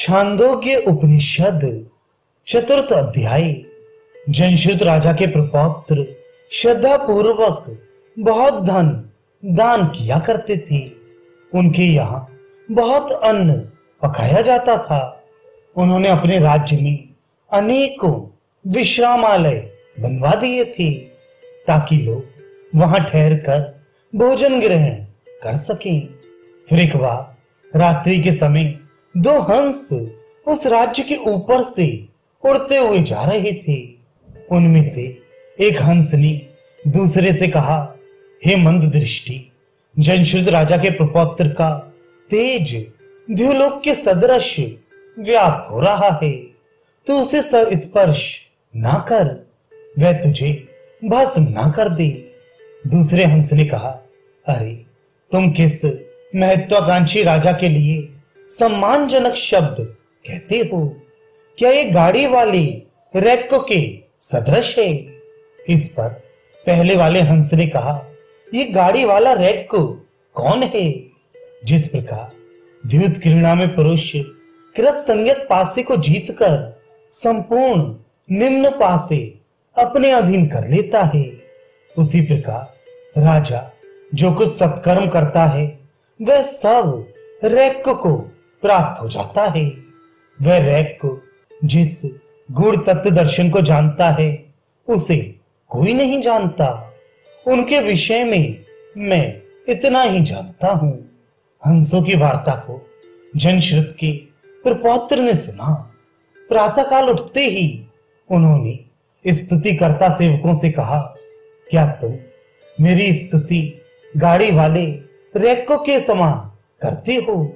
छांदोग्य उपनिषद चतुर्थ अध्याय। जनश्रुत राजा के प्रपौत्र श्रद्धा पूर्वक बहुत धन दान किया करते थे। उनके यहाँ बहुत अन्न पकाया जाता था। उन्होंने अपने राज्य में अनेकों विश्रामालय बनवा दिए थे ताकि लोग वहां ठहर कर भोजन ग्रहण कर सकें। फिर एक बार रात्रि के समय दो हंस उस राज्य के ऊपर से उड़ते हुए जा रहे थे। उनमें से एक हंस ने दूसरे से कहा, हे मंद दृष्टि, जनश्रुत राजा के प्रपौत्र का तेज द्युलोक के सदृश व्याप्त हो रहा है, तू उसे स्पर्श ना कर, वह तुझे भस्म ना कर दे। दूसरे हंस ने कहा, अरे तुम किस महत्वाकांक्षी राजा के लिए सम्मानजनक शब्द कहते हो? क्या ये गाड़ी वाले रैक्को के सदृश है? इस पर पहले वाले हंस ने कहा, ये गाड़ी वाला रैक्को कौन है? जिस प्रकार द्युत क्रीड़ा में पुरुष कृत संज्ञक पासे को जीतकर संपूर्ण निम्न पासे अपने अधीन कर लेता है, उसी प्रकार राजा जो कुछ सत्कर्म करता है वह सब रैक्को को प्राप्त हो जाता है। वह रैक्को जिस गूढ़ तत्व दर्शन को जानता है उसे कोई नहीं जानता। उनके विषय में मैं इतना ही जानता हूं। हंसों की वार्ता को जनश्रुत के प्रपौत्र ने सुना। प्रातःकाल उठते ही उन्होंने स्तुति करता सेवकों से कहा, क्या तुम मेरी स्तुति गाड़ी वाले रैक्को के समान करते हो?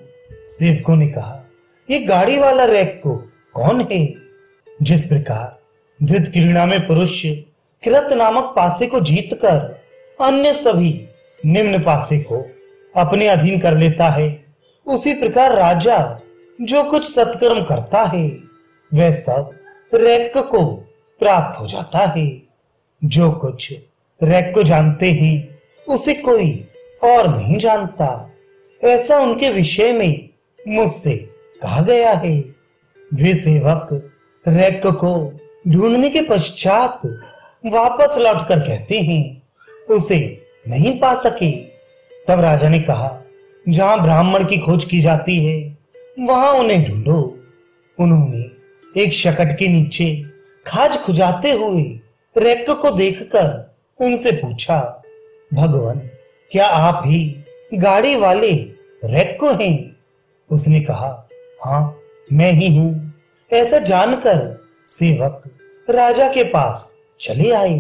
सेवकों ने कहा, ये गाड़ी वाला रैक्को कौन है? जिस प्रकार द्युत क्रीड़ा में पुरुष कृत नामक पासे को जीतकर अन्य सभी निम्न पासे को अपने अधीन कर लेता है, उसी प्रकार राजा जो कुछ सत्कर्म करता है वह सब रैक्को को प्राप्त हो जाता है। जो कुछ रैक्को जानते हैं उसे कोई और नहीं जानता, ऐसा उनके विषय में मुझसे कहा गया है। वे सेवक रैक्को को ढूंढने के पश्चात वापस लौटकर कहते हैं, उसे नहीं पा सके। तब राजा ने कहा, जहां ब्राह्मण की खोज की जाती है वहां उन्हें ढूंढो। उन्होंने एक शकट के नीचे खाज खुजाते हुए रैक्को को देखकर उनसे पूछा, भगवान, क्या आप ही गाड़ी वाले रैक्को हैं? उसने कहा, हाँ मैं ही हूं। ऐसा जानकर सेवक राजा के पास चले आए।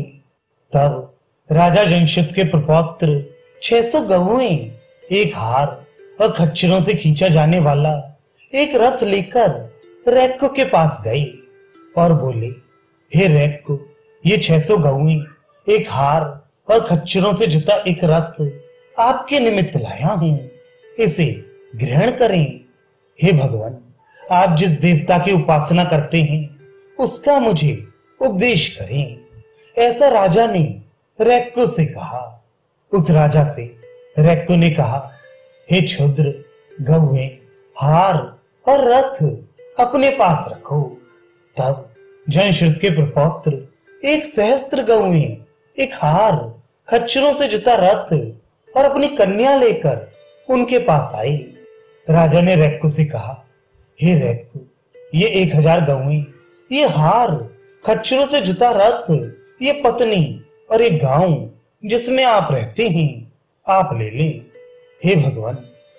तब राजा जनश्रुत के प्रपौत्र 600 गौएं, एक हार और खच्चरों से खींचा जाने वाला एक रथ लेकर रैक्को के पास गए और बोले, हे रैक्को, ये 600 गौएं, एक हार और खच्चरों से जुता एक रथ आपके निमित्त लाया हूं, इसे ग्रहण करें। हे भगवान, आप जिस देवता की उपासना करते हैं उसका मुझे उपदेश करें। ऐसा राजा ने रैक्को से कहा। उस राजा से रैक्को ने कहा, हे क्षुद्र, गौएं, हार और रथ अपने पास रखो। तब जनश्रुत के प्रपौत्र 1 सहस्त्र गौएं, एक हार, खच्चरों से जुता रथ और अपनी कन्या लेकर उनके पास आए। राजा ने रैक्को से कहा, हे रैक्को, ये 1000 गौएं, ये हार, खच्चरों से जुता रथ, ये पत्नी और एक गांव जिसमें आप रहते हैं, आप ले लें। हे भगवान,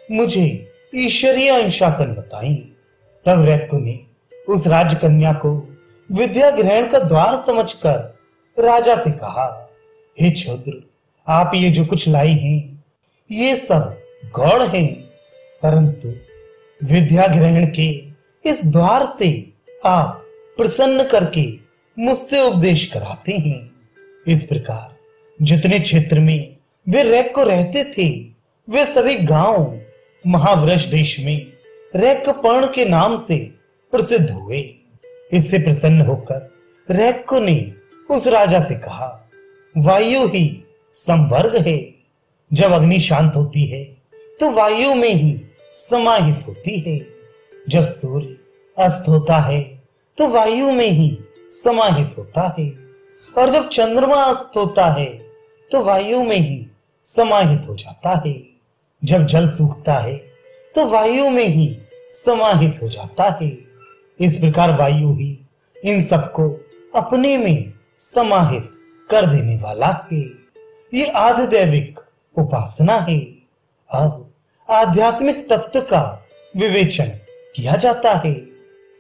मुझे ईश्वरीय अनुशासन बताएं। तब रैक्को ने उस राजकन्या को विद्या ग्रहण का द्वार समझकर राजा से कहा, हे क्षुद्र, आप ये जो कुछ लाई हैं ये सब गौड़ हैं, परंतु विद्या ग्रहण के इस द्वार से आप प्रसन्न करके मुझसे उपदेश कराते हैं। इस प्रकार जितने क्षेत्र में वे रैक्को रहते थे वे सभी गांव महावृष देश में रैक्कोपर्ण के नाम से प्रसिद्ध हुए। इससे प्रसन्न होकर रैक्को ने उस राजा से कहा, वायु ही संवर्ग है। जब अग्नि शांत होती है तो वायु में ही समाहित होती है। जब सूर्य अस्त होता है तो वायु में ही समाहित होता है, और जब चंद्रमा अस्त होता है तो वायु में ही समाहित हो जाता है। जब जल सूखता है तो वायु में ही समाहित हो जाता है। इस प्रकार वायु ही इन सबको अपने में समाहित कर देने वाला है। ये आधिदैविक उपासना है। अब आध्यात्मिक तत्व का विवेचन किया जाता है।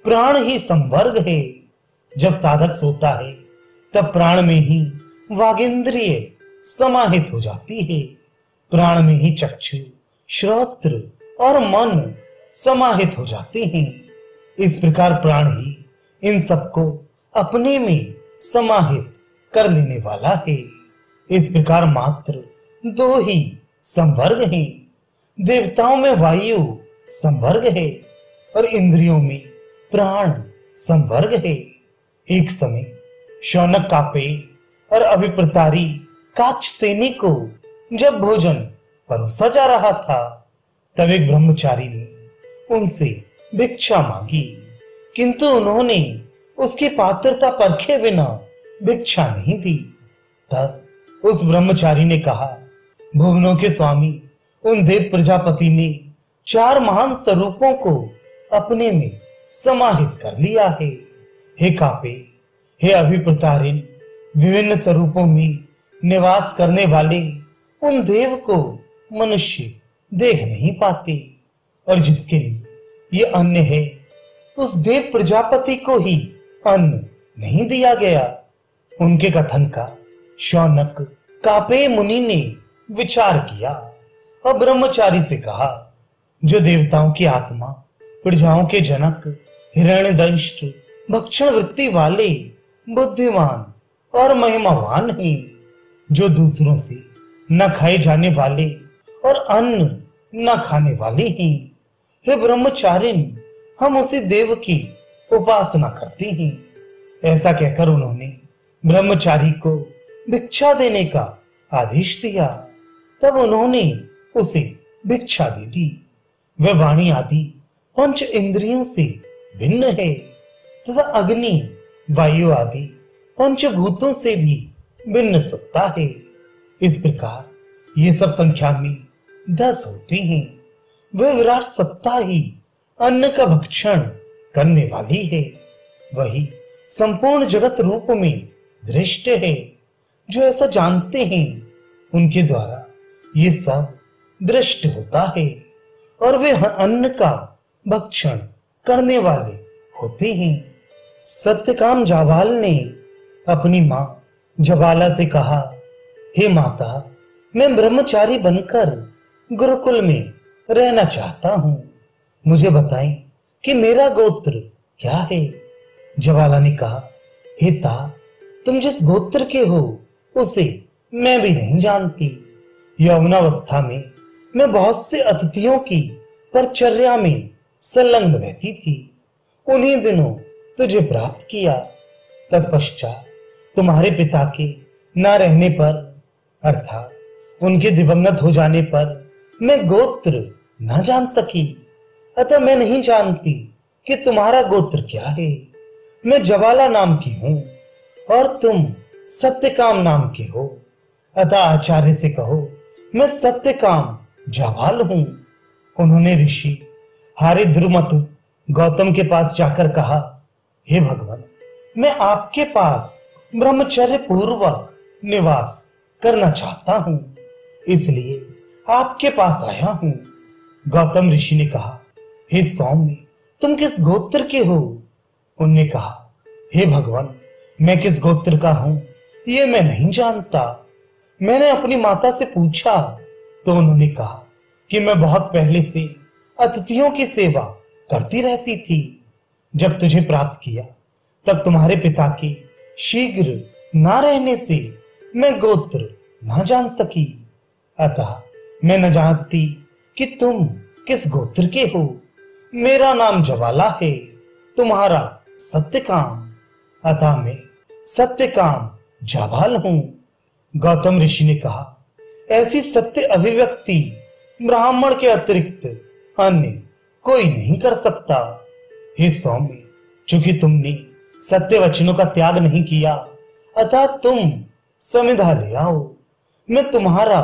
प्राण ही संवर्ग है। जब साधक सोता है तब प्राण में ही वागेंद्रिय समाहित हो जाती है। प्राण में ही चक्षु, श्रोत्र और मन समाहित हो जाते हैं। इस प्रकार प्राण ही इन सबको अपने में समाहित कर लेने वाला है। इस प्रकार मात्र दो ही संवर्ग हैं। देवताओं में वायु संवर्ग है और इंद्रियों में प्राण संवर्ग है। एक समय शौनक कापे और अभिप्रतारी काचसेनी को जब भोजन परोसा जा रहा था तब एक ब्रह्मचारी ने उनसे भिक्षा मांगी, किंतु उन्होंने उसकी पात्रता परखे बिना भिक्षा नहीं दी। तब उस ब्रह्मचारी ने कहा, भुवनों के स्वामी उन देव प्रजापति ने 4 महान स्वरूपों को अपने में समाहित कर लिया है। हे कापे, हे अभिप्रतारिण, विभिन्न स्वरूपों में निवास करने वाले उन देव को मनुष्य देख नहीं पाते, और जिसके लिए ये अन्न है उस देव प्रजापति को ही अन्न नहीं दिया गया। उनके कथन का शौनक कापे मुनि ने विचार किया और ब्रह्मचारी से कहा, जो देवताओं की आत्मा, प्रजाओं के जनक, हिरण्यदंष्ट, भक्षण वृत्ति वाले, बुद्धिमान और महिमावान हैं, जो दूसरों से न खाए जाने वाले और अन्न न खाने वाले हैं, हे ब्रह्मचारिण, हम उसी देव की उपासना करते हैं। ऐसा कहकर उन्होंने ब्रह्मचारी को भिक्षा देने का आदेश दिया। तब उन्होंने उसे भिक्षा दे दी। वह वाणी आदि पंच इंद्रियों से भिन्न है तथा अग्नि, वायु आदि पंचभूतों से भी भिन्न सत्ता है। इस प्रकार ये सब संख्या में 10 होते हैं। वह विराट सत्ता ही अन्न का भक्षण करने वाली है। वही संपूर्ण जगत रूप में दृष्ट है। जो ऐसा जानते हैं उनके द्वारा ये सब दृष्ट होता है, और वे अन्न का भक्षण करने वाले होते हैं। सत्यकाम जाबाल ने अपनी मां जबाला से कहा, हे माता, मैं ब्रह्मचारी बनकर गुरुकुल में रहना चाहता हूं। मुझे बताएं कि मेरा गोत्र क्या है। जबाला ने कहा, हे तात, तुम जिस गोत्र के हो उसे मैं भी नहीं जानती। यौवनावस्था में मैं बहुत से अतिथियों की परिचर्या में संलग्न रहती थी। उन्हीं दिनों तुझे प्राप्त किया। तत्पश्चात तुम्हारे पिता के न रहने पर, अर्थात उनके दिवंगत हो जाने पर, मैं गोत्र न जान सकी। अतः मैं नहीं जानती कि तुम्हारा गोत्र क्या है। मैं जवाला नाम की हूं और तुम सत्यकाम नाम के हो। अतः आचार्य से कहो, मैं सत्यकाम जाबाल हूं। उन्होंने ऋषि हारिद्रुमत गौतम के पास जाकर कहा, हे भगवान, मैं आपके पास ब्रह्मचर्य पूर्वक निवास करना चाहता हूं, इसलिए आपके पास आया हूं। गौतम ऋषि ने कहा, हे सौम्य, तुम किस गोत्र के हो? उनने कहा, हे भगवान, मैं किस गोत्र का हूं ये मैं नहीं जानता। मैंने अपनी माता से पूछा तो उन्होंने कहा कि मैं बहुत पहले से अतिथियों की सेवा करती रहती थी। जब तुझे प्राप्त किया तब तुम्हारे पिता के शीघ्र ना रहने से मैं गोत्र ना जान सकी। अतः मैं न जानती कि तुम किस गोत्र के हो। मेरा नाम जवाला है, तुम्हारा सत्यकाम। अतः मैं सत्यकाम जाबाल हूं। गौतम ऋषि ने कहा, ऐसी सत्य अभिव्यक्ति ब्राह्मण के अतिरिक्त अन्य कोई नहीं कर सकता। हे सौम्य, चूंकि तुमने सत्य वचनों का त्याग नहीं किया, अतः तुम समिधा ले आओ, मैं तुम्हारा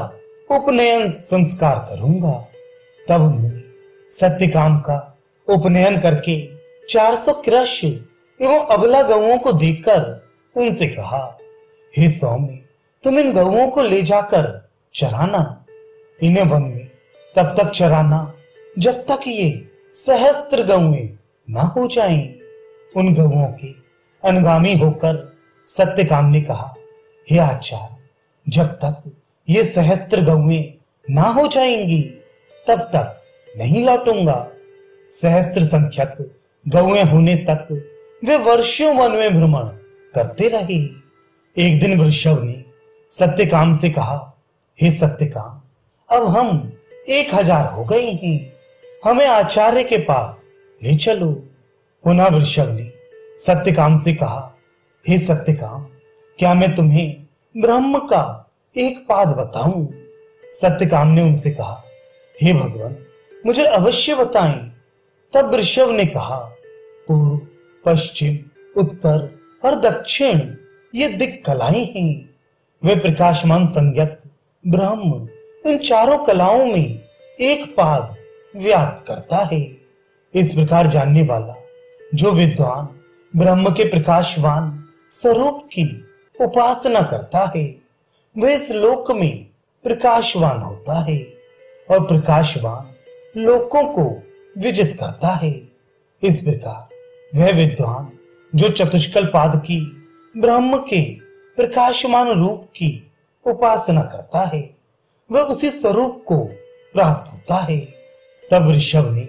उपनयन संस्कार करूंगा। तब उन्होंने सत्यकाम का उपनयन करके 400 कृष एवं अबला गौओं को देखकर उनसे कहा, हे सौम्य, तुम इन गौओं को ले जाकर चराना, इन्हें वन में तब तक चराना जब तक ये सहस्त्र गौएं ना हो जाएं। उन गौओं के अनुगामी होकर सत्यकाम ने कहा, हे आचार्य, जब तक ये सहस्त्र गौएं ना हो जाएंगी तब तक नहीं लौटूंगा। सहस्त्र संख्यक गौएं होने तक वे वर्षों वन में भ्रमण करते रहे। एक दिन वृषभ ने सत्यकाम से कहा, हे सत्यकाम, अब हम 1000 हो गए हैं, हमें आचार्य के पास ले चलो। पुनः वृषभ ने सत्यकाम से कहा, हे सत्यकाम, क्या मैं तुम्हें ब्रह्म का एक पाद बताऊं? सत्यकाम ने उनसे कहा, हे भगवान, मुझे अवश्य बताएं। तब वृषभ ने कहा, पूर्व, पश्चिम, उत्तर और दक्षिण ये दिक् कलाएं हैं। वे प्रकाशमान संज्ञक ब्रह्म इन चारों कलाओं में एक पाद व्याप्त करता है। इस प्रकार जानने वाला जो विद्वान ब्रह्म के प्रकाशवान स्वरूप की उपासना करता है, वह इस लोक में प्रकाशवान होता है और प्रकाशवान लोकों को विजित करता है। इस प्रकार वह विद्वान जो चतुष्कल पाद की ब्रह्म के प्रकाशमान रूप की उपासना करता है, वह उसी स्वरूप को प्राप्त होता है। तब ऋषभ ने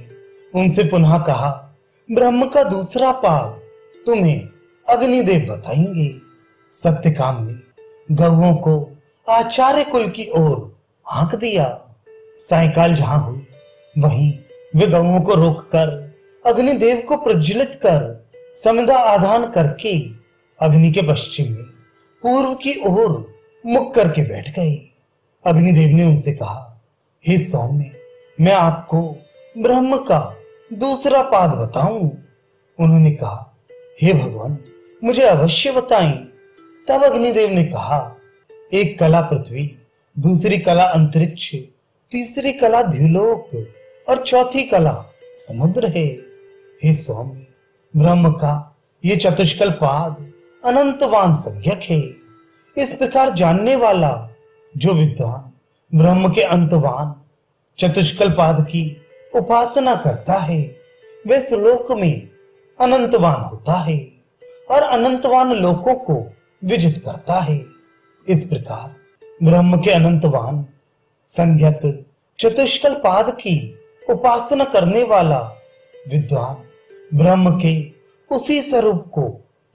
उनसे पुनः कहा, ब्रह्म का दूसरा पाद तुम्हें अग्निदेव बताएंगे। सत्यकाम ने गौओं को आचार्य कुल की ओर हाँक दिया। सायकाल जहां हुई वहीं वे गौओं को रोककर अग्निदेव को प्रज्वलित कर समिधा आधान करके अग्नि के पश्चिम में पूर्व की ओर मुख करके बैठ गए। अग्निदेव ने उनसे कहा, हे सौम्य, मैं आपको ब्रह्म का दूसरा पाद बताऊं। उन्होंने कहा, हे भगवान, मुझे अवश्य बताएं। तब अग्निदेव ने कहा, एक कला पृथ्वी, दूसरी कला अंतरिक्ष, तीसरी कला द्युलोक और चौथी कला समुद्र है। हे सौम्य, ब्रह्म का ये चतुष्कल पाद अनंतवान संज्ञक है। इस प्रकार जानने वाला जो विद्वान ब्रह्म के अंतवान चतुष्कल पाद की उपासना करता है, वह श्लोक में अनंतवान होता है और अनंतवान लोकों को विजित करता है। इस प्रकार ब्रह्म के अनंतवान संज्ञक चतुष्कल पाद की उपासना करने वाला विद्वान ब्रह्म के उसी स्वरूप को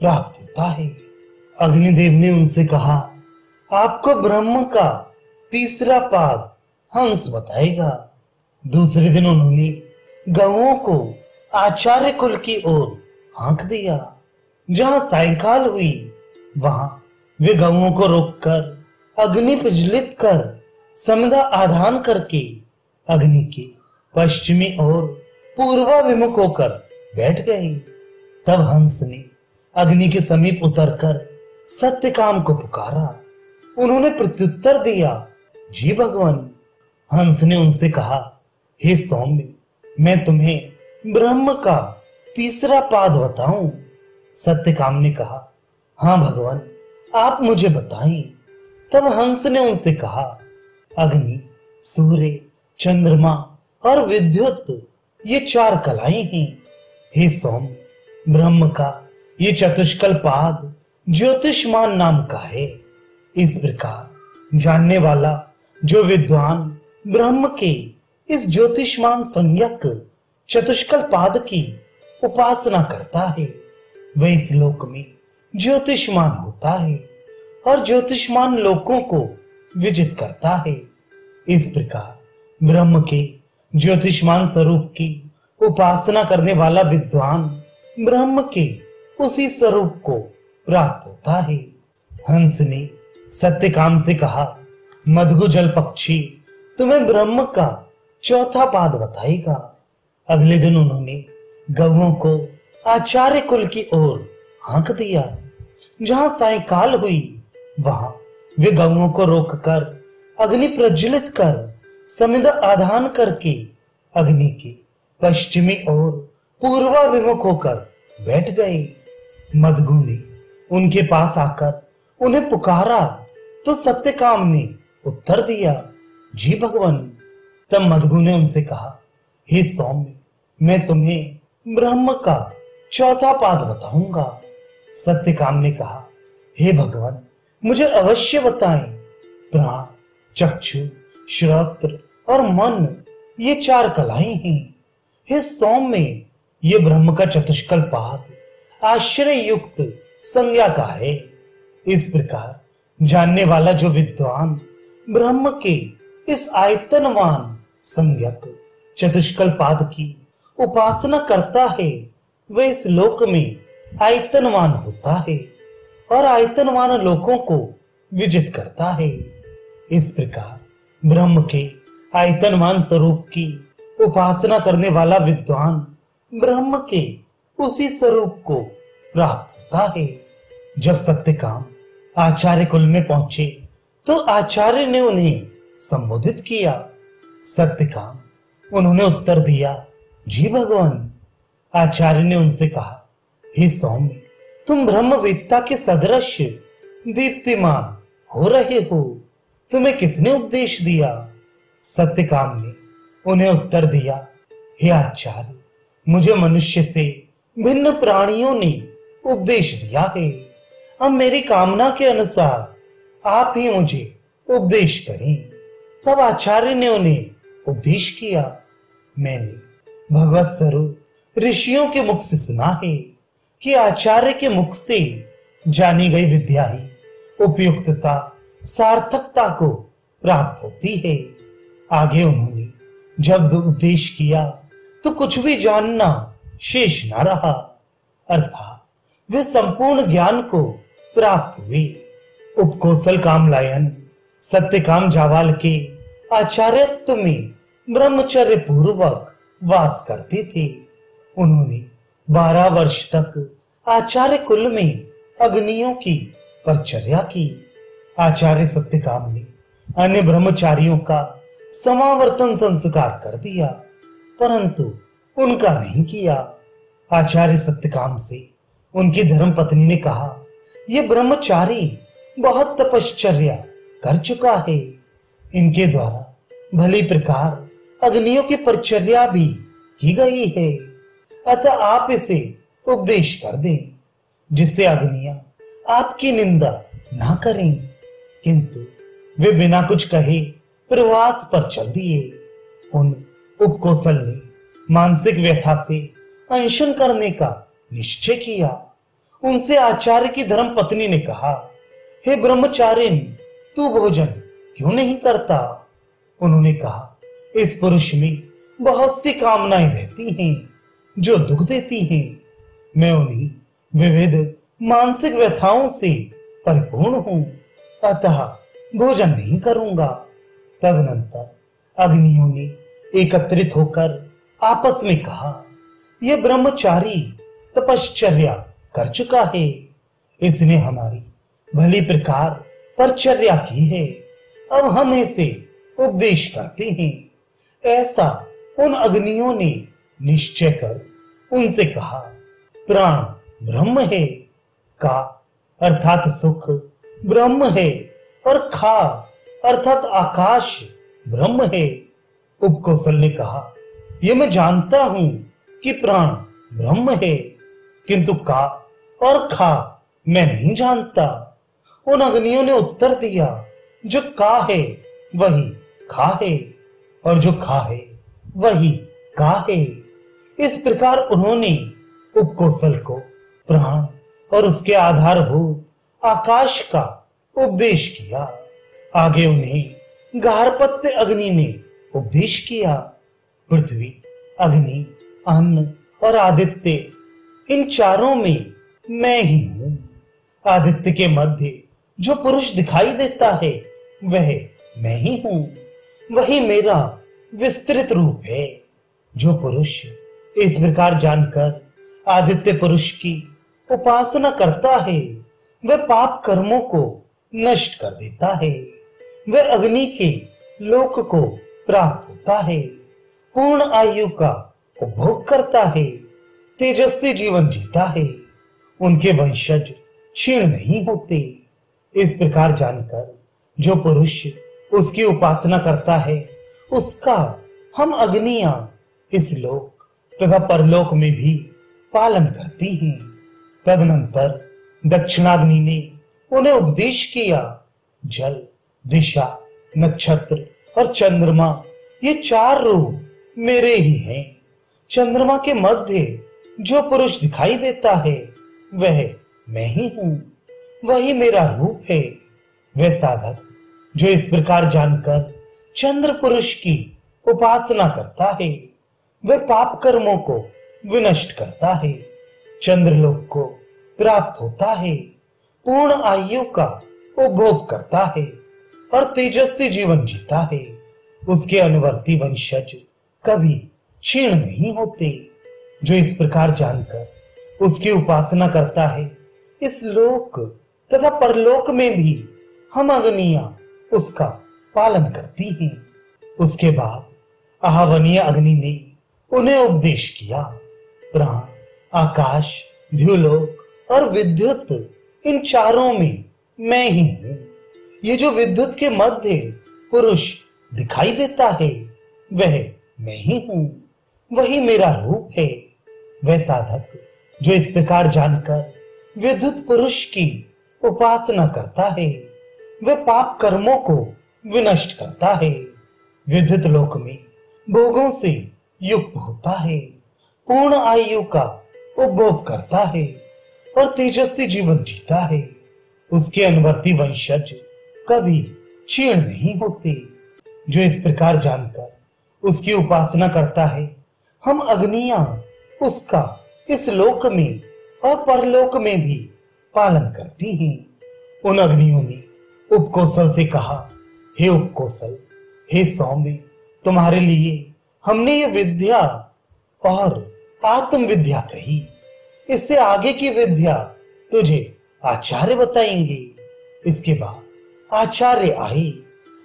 प्राप्त होता है। अग्निदेव ने उनसे कहा, आपको ब्रह्म का तीसरा पाद हंस बताएगा। दूसरे दिन उन्होंने गौओं को आचार्य कुल की ओर हाँक दिया। जहां सायंकाल हुई वहां वे गौओं को रोककर अग्नि प्रज्वलित कर समिधा आधान करके अग्नि के पश्चिमी और पूर्वाभिमुख होकर बैठ गए। तब हंस ने अग्नि के समीप उतरकर सत्यकाम को पुकारा। उन्होंने प्रत्युत्तर दिया, जी भगवान। हंस ने उनसे कहा, हे सौम्य, मैं तुम्हें ब्रह्म का तीसरा पाद बताऊं। सत्यकाम ने कहा, हाँ भगवान, आप मुझे बताएं। तब हंस ने उनसे कहा, अग्नि, सूर्य, चंद्रमा और विद्युत ये 4 कलाएं हैं। हे सौम्य, ब्रह्म का ये चतुष्कल पाद ज्योतिषमान नाम का है। इस प्रकार जानने वाला जो विद्वान ब्रह्म के इस ज्योतिषमान संज्ञक चतुष्कल पाद की उपासना करता है, वह इस लोक में ज्योतिषमान होता है और ज्योतिषमान लोकों को विजित करता है। इस प्रकार ब्रह्म के ज्योतिषमान स्वरूप की उपासना करने वाला विद्वान ब्रह्म के उसी स्वरूप को प्राप्त होता है। हंस ने सत्यकाम से कहा, मधुगु जल पक्षी तुम्हें ब्रह्म का चौथा पाद बताएगा। अगले दिन उन्होंने गौओं को आचार्य कुल की ओर हाँक दिया। जहां सायंकाल हुई वहां वे गऊओं को रोककर अग्नि प्रज्वलित कर समिध आधान करके अग्नि की पश्चिमी ओर पूर्वाभिमुख होकर बैठ गए। मदगु ने उनके पास आकर उन्हें पुकारा तो सत्यकाम ने उत्तर दिया, जी भगवान। तब मदगु ने उनसे कहा, हे सौम्य, मैं तुम्हें ब्रह्म का चौथा पाद बताऊंगा। सत्यकाम ने कहा, हे भगवान, मुझे अवश्य बताएं। प्राण, चक्षु, श्रोत्र और मन ये चार कलाएं हैं। हे सौम्य, ये ब्रह्म का चतुष्कल पाद आश्रय युक्त संज्ञा का है। इस प्रकार जानने वाला जो विद्वान ब्रह्म के इस आयतनवान संज्ञक चतुष्कल पाद की उपासना करता है, वह इस लोक में आयतनवान होता है और आयतनवान लोकों को विजित करता है। इस प्रकार ब्रह्म के आयतनवान स्वरूप की उपासना करने वाला विद्वान ब्रह्म के उसी स्वरूप को प्राप्त होता है। जब सत्यकाम आचार्य कुल में पहुंचे तो आचार्य ने उन्हें संबोधित किया। सत्यकाम, उन्होंने उत्तर दिया, जी भगवान। आचार्य ने उनसे कहा, हे सौम्य, तुम ब्रह्मवेत्ता के सदृश दीप्तिमान हो रहे हो, तुम्हें किसने उपदेश दिया? सत्यकाम ने उन्हें उत्तर दिया, हे आचार्य, मुझे मनुष्य से भिन्न प्राणियों ने उपदेश दिया है। अब मेरी कामना के अनुसार आप ही मुझे उपदेश करें। तब आचार्य ने उन्हें उपदेश किया। मैंने भगवत स्वरूप ऋषियों के मुख से सुना है कि आचार्य के मुख से जानी गई विद्या ही उपयुक्तता सार्थकता को प्राप्त होती है। आगे उन्होंने जब उपदेश किया तो कुछ भी जानना शेष न रहा, अर्थात वे संपूर्ण ज्ञान को प्राप्त हुए। उपकोसल कामलायन सत्यकाम जावाल के आचार्यत्व में ब्रह्मचर्य पूर्वक वास करते थे। उन्होंने 12 वर्ष तक आचार्य कुल में अग्नियों की परिचर्या की। आचार्य सत्यकाम ने अन्य ब्रह्मचारियों का समावर्तन संस्कार कर दिया, परंतु उनका नहीं किया। आचार्य सत्यकाम से उनकी धर्मपत्नी ने कहा, यह ब्रह्मचारी बहुत तपश्चर्या कर चुका है। इनके द्वारा भली प्रकार अग्नियों की परिचर्या भी की गई है, अतः आप इसे उपदेश कर दें, जिससे अग्नियां आपकी निंदा ना करें। किंतु वे बिना कुछ कहे प्रवास पर चल दिए। उन उपकोसल ने मानसिक व्यथा से अनशन करने का निश्चय किया। उनसे आचार्य की धर्मपत्नी ने कहा, हे ब्रह्मचारिण, तू भोजन क्यों नहीं करता? उन्होंने कहा, इस पुरुष में बहुत सी कामनाएं रहती हैं जो दुख देती हैं। मैं उन्हीं विविध मानसिक व्यथाओं से परिपूर्ण हूं, अतः भोजन नहीं करूंगा। तदनंतर अग्नियों ने एकत्रित होकर आपस में कहा, यह ब्रह्मचारी तपश्चर्या कर चुका है, इसने हमारी भली प्रकार परिचर्या की है, अब हम इसे उपदेश करते हैं। ऐसा उन अग्नियों ने निश्चय कर उनसे कहा, प्राण ब्रह्म है, का अर्थात सुख ब्रह्म है और खा अर्थात आकाश ब्रह्म है। उपकोसल ने कहा, यह मैं जानता हूं कि प्राण ब्रह्म है, किंतु का और खा मैं नहीं जानता। उन अग्नियों ने उत्तर दिया, जो का है वही खा है और जो खा है वही का है। इस प्रकार उन्होंने उपकोसल को प्राण और उसके आधारभूत आकाश का उपदेश किया। आगे उन्हें गार्हपत्य अग्नि ने उपदेश किया। पृथ्वी, अग्नि, अन्न और आदित्य, इन चारों में मैं ही हूं। आदित्य के मध्य जो पुरुष दिखाई देता है वह मैं ही हूं, वही मेरा विस्तृत रूप है। जो पुरुष इस प्रकार जानकर आदित्य पुरुष की उपासना करता है वह पाप कर्मों को नष्ट कर देता है, वह अग्नि के लोक को प्राप्त होता है, पूर्ण आयु का उपभोग करता है, तेजस्वी जीवन जीता है, उनके वंशज क्षीण नहीं होते। इस प्रकार जानकर जो पुरुष उसकी उपासना करता है उसका हम अग्नियां इस लोक तथा परलोक में भी पालन करती हैं। तदनंतर दक्षिणाग्नि ने उन्हें उपदेश किया, जल, दिशा, नक्षत्र और चंद्रमा ये चार रूप मेरे ही हैं। चंद्रमा के मध्य जो पुरुष दिखाई देता है वह मैं ही हूं, वही मेरा रूप है। वह साधक जो इस प्रकार जानकर चंद्र पुरुष की उपासना करता है वह पाप कर्मों को विनष्ट करता है, चंद्रलोक को प्राप्त होता है, पूर्ण आयु का उपभोग करता है और तेजस्वी जीवन जीता है। उसके अनुवर्ती वंशज कभी क्षीण नहीं होते। जो इस प्रकार जानकर उसकी उपासना करता है इस लोक तथा परलोक में भी हम अग्नियां उसका पालन करती हैं। उसके बाद आह्वनीय अग्नि ने उन्हें उपदेश किया, प्राण, आकाश, द्युलोक और विद्युत इन चारों में मैं ही हूं। ये जो विद्युत के मध्य पुरुष दिखाई देता है वह मैं ही हूं, वही मेरा रूप है। वह साधक जो इस प्रकार जानकर विद्युत पुरुष की उपासना करता है वह पाप कर्मों को विनष्ट करता है, विद्युत लोक में भोगों से युक्त होता है, पूर्ण आयु का उपभोग करता है और तेजस्वी जीवन जीता है। उसके अनुवर्ती वंशज कभी क्षीण नहीं होते। जो इस प्रकार जानकर उसकी उपासना करता है हम अग्नियां उसका इस लोक में और परलोक में भी पालन करती हैं। उन अग्नियों ने उपकोसल से कहा, हे उपकोसल, हे सौम्य, तुम्हारे लिए हमने ये विद्या और आत्म विद्या कही, इससे आगे की विद्या तुझे आचार्य बताएंगे। इसके बाद आचार्य आए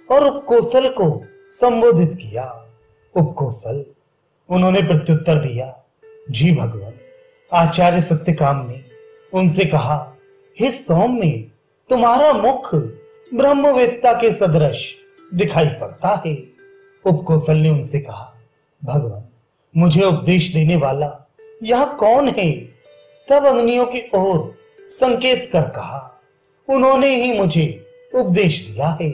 और उपकोसल को संबोधित किया। उपकोसल, उन्होंने प्रत्युत्तर दिया, जी भगवान। आचार्य सत्यकाम ने उनसे कहा, हे सौम्य, तुम्हारा मुख ब्रह्मवेत्ता के सदृश दिखाई पड़ता है। उपकोसल ने उनसे कहा, भगवान, मुझे उपदेश देने वाला यह कौन है? तब अग्नियों की ओर संकेत कर कहा, उन्होंने ही मुझे उपदेश दिया है,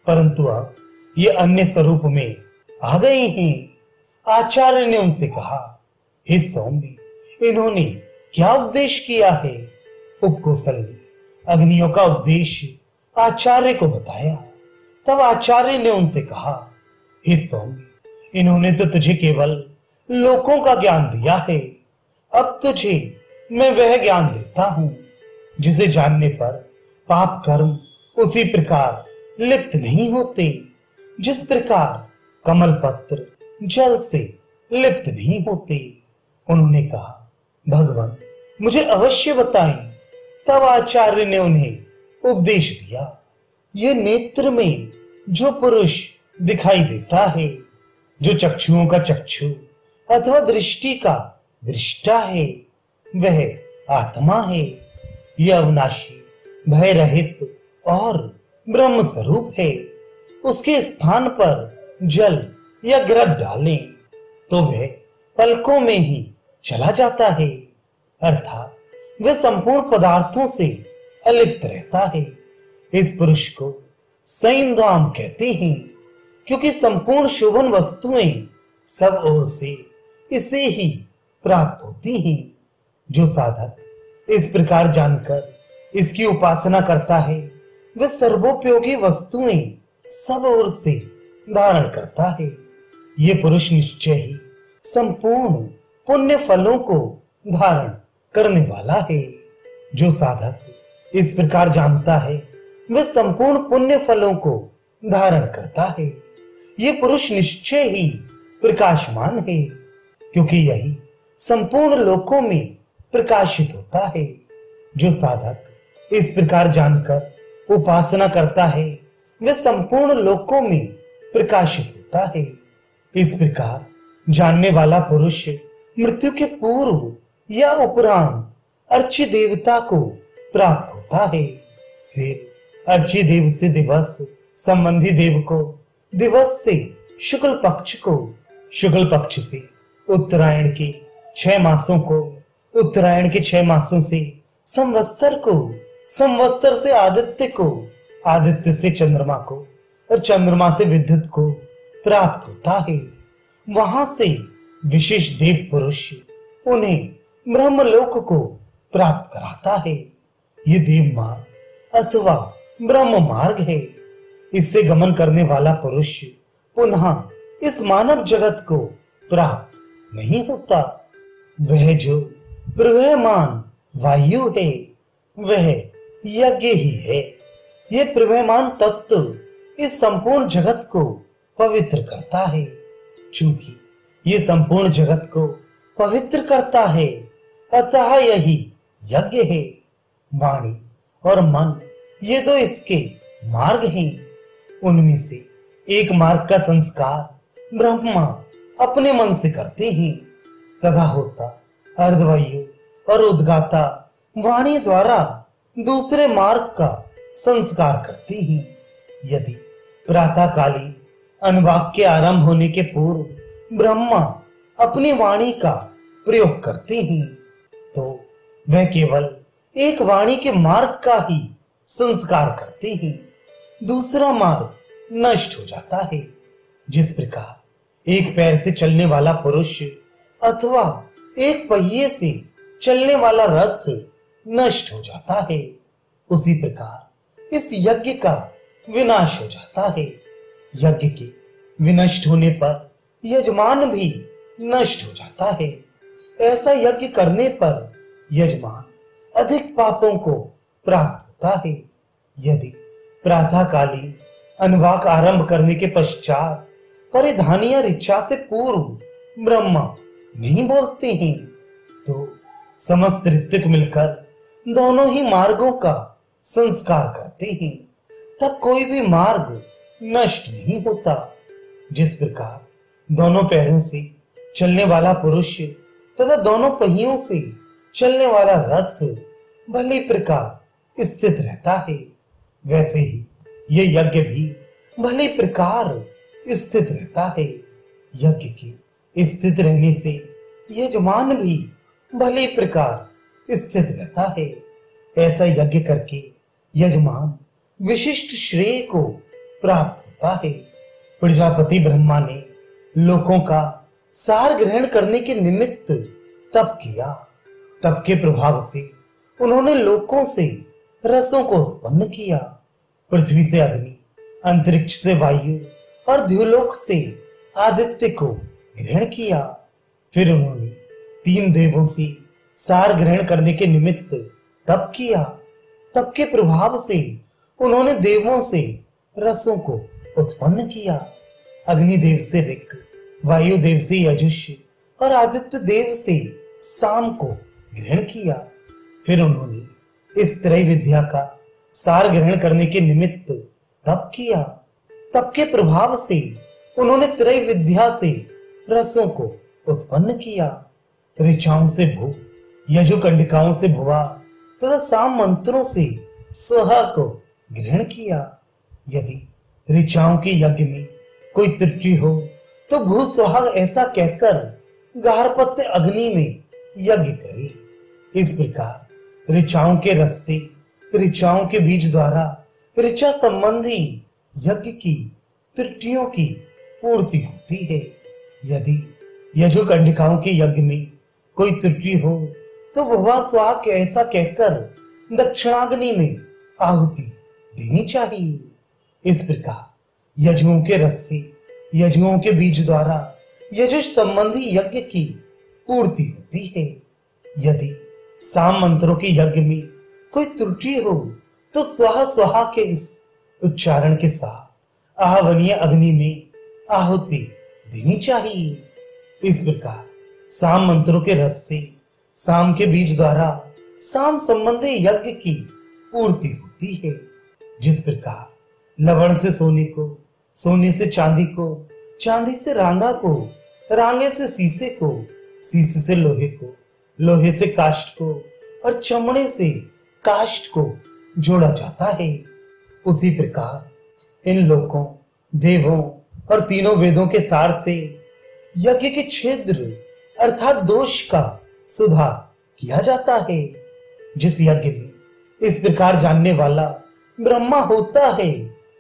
परंतु अब ये अन्य स्वरूप में आ गए हैं। आचार्य ने उनसे कहा, हे सौम्य, इन्होंने क्या उपदेश किया है? उपकोसल ने अग्नियों का उपदेश आचार्य को बताया। तब आचार्य ने उनसे कहा, हे सौम्य, इन्होंने तो तुझे केवल लोकों का ज्ञान दिया है, अब तुझे मैं वह ज्ञान देता हूं जिसे जानने पर पाप कर्म उसी प्रकार लिप्त नहीं होते जिस प्रकार कमल पत्र जल से लिप्त नहीं होते। उन्होंने कहा, भगवान, मुझे अवश्य बताएं। तब आचार्य ने उन्हें उपदेश दिया, ये नेत्र में जो पुरुष दिखाई देता है, जो चक्षुओं का चक्षु अथवा दृष्टि का दृष्टा है, वह आत्मा है। यह अविनाशी, भय रहित और ब्रह्म स्वरूप है। उसके स्थान पर जल या घृत डालें तो वह पलकों में ही चला जाता है, अर्थात वह संपूर्ण पदार्थों से अलिप्त रहता है। इस पुरुष को सैंद्वाम कहते हैं, क्योंकि संपूर्ण शोभन वस्तुएं सब ओर से इसे ही प्राप्त होती हैं। जो साधक इस प्रकार जानकर इसकी उपासना करता है वह सर्वोपयोगी वस्तुएं सब ओर से धारण करता है। ये पुरुष निश्चय ही संपूर्ण पुण्य फलों को धारण करने वाला है। जो साधक इस प्रकार जानता है वह संपूर्ण पुण्य फलों को धारण करता है। ये पुरुष निश्चय ही प्रकाशमान है, क्योंकि यही संपूर्ण लोकों में प्रकाशित होता है। जो साधक इस प्रकार जानकर उपासना करता है वह संपूर्ण लोकों में प्रकाशित होता है। इस प्रकार जानने वाला पुरुष मृत्यु के पूर्व या उपरांत अर्ची देवता को प्राप्त होता है। फिर अर्ची देव से दिवस संबंधी देव को, दिवस से शुक्ल पक्ष को, शुक्ल पक्ष से उत्तरायण के 6 मासों को, उत्तरायण के 6 मासों से संवत्सर को, संवत्सर से आदित्य को, आदित्य से चंद्रमा को और चंद्रमा से विद्युत को प्राप्त होता है। वहां से विशेष देव पुरुष उन्हें ब्रह्मलोक को प्राप्त कराता है। ये देव मार्ग अथवा ब्रह्म मार्ग है। इससे गमन करने वाला पुरुष पुनः इस मानव जगत को प्राप्त नहीं होता। वह जो प्रवहमान वायु है वह यज्ञ ही है। यह प्रवहमान तत्व इस संपूर्ण जगत को पवित्र करता है। चूंकि ये संपूर्ण जगत को पवित्र करता है अतः यही यज्ञ है। वाणी और मन ये दो इसके मार्ग हैं। उनमें से एक मार्ग का संस्कार ब्रह्मा अपने मन से करते हैं तथा होता अर्धवायु और उद्गाता वाणी द्वारा दूसरे मार्ग का संस्कार करते हैं। यदि प्रातःकालीन अनुवाक के आरंभ होने के पूर्व ब्रह्मा अपनी वाणी का प्रयोग करते हैं तो वह केवल एक वाणी के मार्ग का ही संस्कार करते हैं। दूसरा मार्ग नष्ट हो जाता है। जिस प्रकार एक पैर से चलने वाला पुरुष अथवा एक पहिए से चलने वाला रथ नष्ट हो जाता है, उसी प्रकार इस यज्ञ का विनाश हो जाता है। यज्ञ के विनष्ट होने पर यजमान भी नष्ट हो जाता है। ऐसा यज्ञ करने पर यजमान अधिक पापों को प्राप्त होता है। यदि प्रातःकालीन अनुवाक आरंभ करने के पश्चात परिधानीय ऋचा से पूर्व ब्रह्मा नहीं बोलते हैं तो समस्त ऋतिक मिलकर दोनों ही मार्गों का संस्कार करते हैं, तब कोई भी मार्ग नष्ट नहीं होता। जिस प्रकार दोनों पैरों से चलने वाला पुरुष तथा दोनों पहियों से चलने वाला रथ भली प्रकार स्थित रहता है, वैसे ही ये यज्ञ भी भली प्रकार स्थित रहता है। यज्ञ के स्थित रहने से यजमान भी भली प्रकार स्थित रहता है। ऐसा यज्ञ करके यजमान विशिष्ट श्रेय को प्राप्त होता है। प्रजापति ब्रह्मा ने लोकों का सार ग्रहण करने के निमित्त तप किया। तप के प्रभाव से उन्होंने लोकों से रसों को उत्पन्न किया। पृथ्वी से अग्नि, अंतरिक्ष से वायु और द्युलोक से आदित्य को ग्रहण किया। फिर उन्होंने 3 देवों से सार ग्रहण करने के निमित्त तप किया। तप के प्रभाव से उन्होंने देवों से रसों को उत्पन्न किया। अग्निदेव से ऋक, वायुदेव से यजुष और आदित्य देव से साम को ग्रहण किया। फिर उन्होंने इस त्रय विद्या का सार ग्रहण करने के निमित्त तप किया। तप के प्रभाव से उन्होंने त्रय विद्या से रसों को उत्पन्न किया। ऋचाओं से भू, यजुकंडिकाओं से भुवा तथा साम मंत्रों से स्वहा को ग्रहण किया। यदि ऋचाओं के यज्ञ में कोई त्रुटि हो तो भू स्वहा ऐसा कहकर गार्हपत्य अग्नि में यज्ञ करे। इस प्रकार ऋचाओं के रस से ऋचाओं के बीज द्वारा ऋचा संबंधी यज्ञ की त्रुटियों की पूर्ति होती है। यदि यजुकंडिकाओं के यज्ञ में कोई त्रुटि हो तो भुवा स्वाहा के ऐसा कहकर दक्षिणाग्नि में आहुति देनी चाहिए। इस प्रकार यजुओं के रस से यजुओं के बीज द्वारा यजुष संबंधी यज्ञ की पूर्ति होती है। यदि साम मंत्रों के यज्ञ में कोई त्रुटि हो तो स्वाहा स्वाहा के इस उच्चारण के साथ आहवनीय अग्नि में आहुति देनी चाहिए। इस प्रकार साम मंत्रों के रस से साम के बीज द्वारा साम संबंधी यज्ञ की पूर्ति होती है। जिस प्रकार लवण से सोने को, सोने से चांदी को, चांदी से रांगा को, रांगे से शीशे को, शीशे से लोहे को, लोहे से काष्ठ को और चमड़े से काष्ठ को जोड़ा जाता है, उसी प्रकार इन लोकों, देवों और तीनों वेदों के सार से यज्ञ के छिद्र अर्थात दोष का सुधार किया जाता है। जिस यज्ञ में इस प्रकार जानने वाला ब्रह्मा होता है,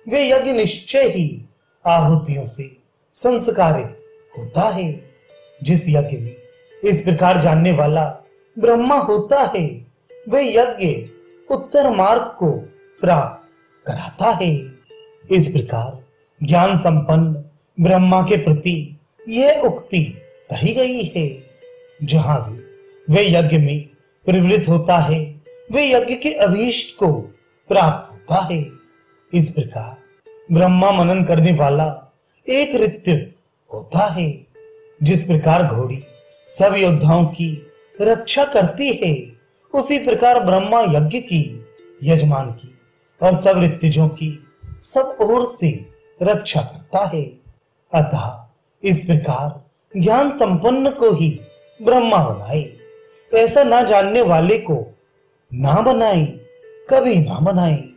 वे यज्ञ निश्चय ही आहुतियों से संस्कारित होता है। जिस यज्ञ में इस प्रकार जानने वाला ब्रह्मा होता है, वह यज्ञ उत्तर मार्ग को प्राप्त कराता है। इस प्रकार ज्ञान संपन्न ब्रह्मा के प्रति यह उक्ति कही गई है। जहां भी वे यज्ञ में प्रवृत्त होता है, वे यज्ञ के अभीष्ट को प्राप्त होता है। इस प्रकार ब्रह्मा मनन करने वाला एक ऋत्य होता है। जिस प्रकार घोड़ी सब योद्धाओं की रक्षा करती है, उसी प्रकार ब्रह्मा यज्ञ की, यजमान की और सब ऋत्यजों की सब ओर से रक्षा करता है। अतः इस प्रकार ज्ञान संपन्न को ही ब्रह्मा बनाए, ऐसा ना जानने वाले को ना बनाए, कभी ना बनाए।